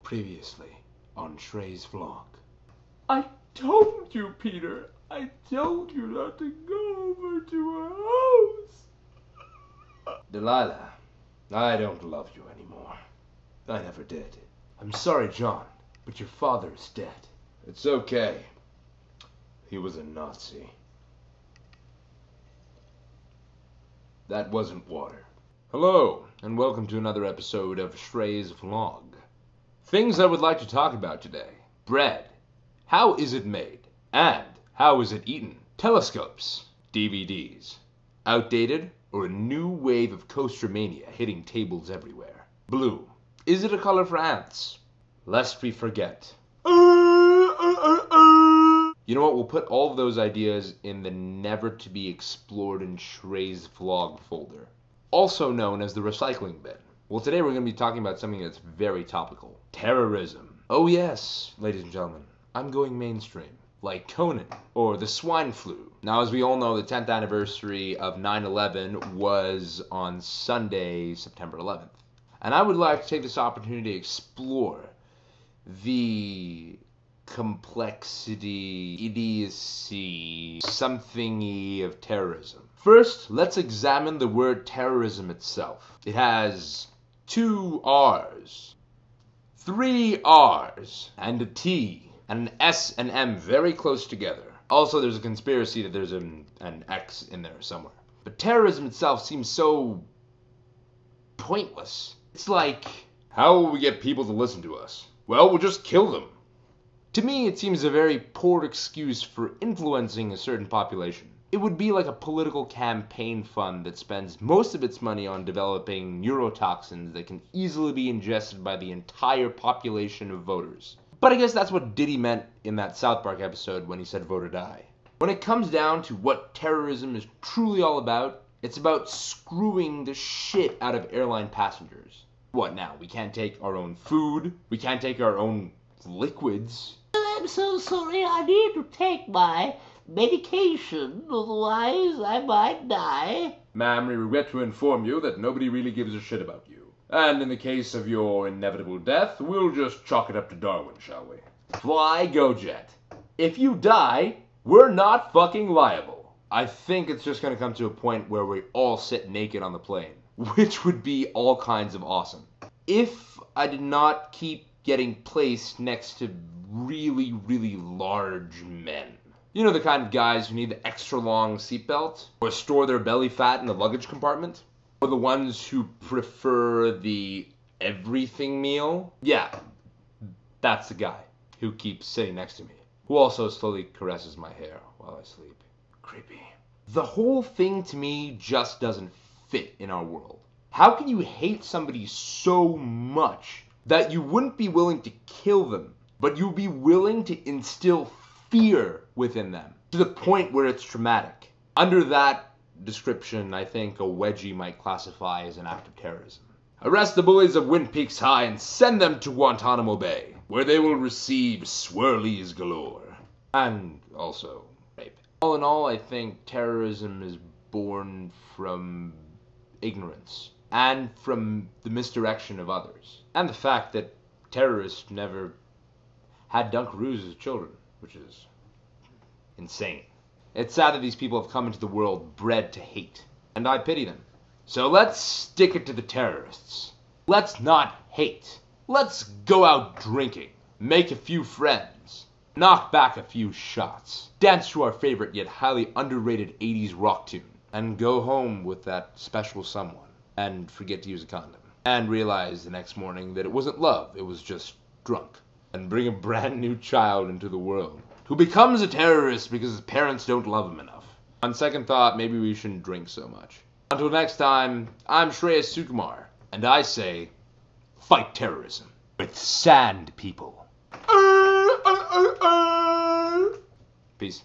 Previously on Shrey's vlog. I told you, Peter. I told you not to go over to her house. Delilah, I don't love you anymore. I never did. I'm sorry, John, but your father is dead. It's okay. He was a Nazi. That wasn't water. Hello, and welcome to another episode of Shrey's vlog. Things I would like to talk about today. Bread. How is it made? And how is it eaten? Telescopes. DVDs. Outdated or a new wave of coaster mania hitting tables everywhere? Blue. Is it a color for ants? Lest we forget. You know what? We'll put all of those ideas in the never to be explored in Shrey's vlog folder, also known as the recycling bin. Well, today we're going to be talking about something that's very topical. Terrorism. Oh yes, ladies and gentlemen, I'm going mainstream. Like Conan, or the swine flu. Now, as we all know, the 10th anniversary of 9/11 was on Sunday, September 11th. And I would like to take this opportunity to explore the complexity, idiocy, something-y of terrorism. First, let's examine the word terrorism itself. It has 2 R's, 3 R's, and a T, and an S and M very close together. Also, there's a conspiracy that there's an X in there somewhere. But terrorism itself seems so pointless. It's like, how will we get people to listen to us? Well, we'll just kill them. To me, it seems a very poor excuse for influencing a certain population. It would be like a political campaign fund that spends most of its money on developing neurotoxins that can easily be ingested by the entire population of voters. But I guess that's what Diddy meant in that South Park episode when he said vote or die. When it comes down to what terrorism is truly all about, it's about screwing the shit out of airline passengers. What now? We can't take our own food? We can't take our own liquids? I'm so sorry, I need to take my medication, otherwise I might die. Ma'am, we regret to inform you that nobody really gives a shit about you. And in the case of your inevitable death, we'll just chalk it up to Darwin, shall we? Fly, go jet. If you die, we're not fucking liable. I think it's just gonna come to a point where we all sit naked on the plane, which would be all kinds of awesome. If I did not keep getting placed next to really, really large men. You know, the kind of guys who need the extra long seatbelt, or store their belly fat in the luggage compartment, or the ones who prefer the everything meal. Yeah, that's the guy who keeps sitting next to me, who also slowly caresses my hair while I sleep. Creepy. The whole thing to me just doesn't fit in our world. How can you hate somebody so much that you wouldn't be willing to kill them, but you'd be willing to instill fear within them to the point where it's traumatic? Under that description, I think a wedgie might classify as an act of terrorism. Arrest the bullies of Wind Peaks High and send them to Guantanamo Bay, where they will receive swirlies galore. And also rape. All in all, I think terrorism is born from ignorance and from the misdirection of others. And the fact that terrorists never had Dunkaroos as children, which is insane. It's sad that these people have come into the world bred to hate, and I pity them. So let's stick it to the terrorists. Let's not hate. Let's go out drinking, make a few friends, knock back a few shots, dance to our favorite yet highly underrated 80s rock tune, and go home with that special someone, and forget to use a condom, and realize the next morning that it wasn't love, it was just drunk, and bring a brand new child into the world who becomes a terrorist because his parents don't love him enough. On second thought, maybe we shouldn't drink so much. Until next time, I'm Shrey Sukumar, and I say, fight terrorism with sand people. Peace.